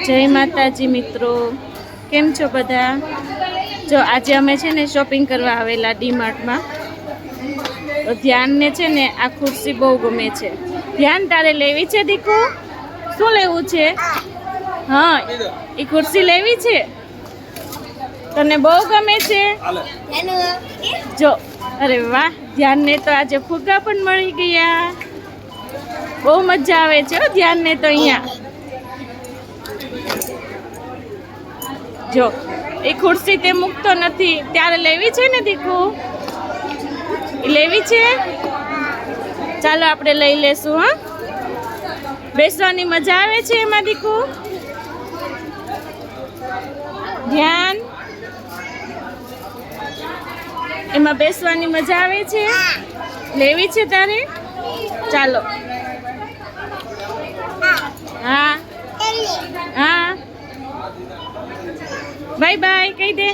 જય માતાજી મિત્રો, કેમ છો બધા? જો આજે અમે છે ને શોપિંગ કરવા આવેલા ડીમાર્ટમાં. તો ધ્યાનને છે ને આ ખુરશી બહુ ગમે છે. ધ્યાન તારે લેવી છે દીકુ? શું લેવું છે? હા, એ ખુરશી લેવી છે? તને બહુ ગમે છે? જો અરે વાહ, ધ્યાનને તો આજે ફુગ્ગા પણ મળી ગયા. બહુ મજા આવે છે ધ્યાનને તો. અહીંયા જો એ ખુરશી તે મૂકતો નથી. ત્યારે લેવી છે ને દીકુ? લેવી છે? ચાલો આપણે લઈ લેશું. હા, બેસવાની મજા આવે છે એમાં દીકુ? ધ્યાન, એમાં બેસવાની મજા આવે છે? લેવી છે તારે? ચાલો. હા હા, બાય બાય કહી દે.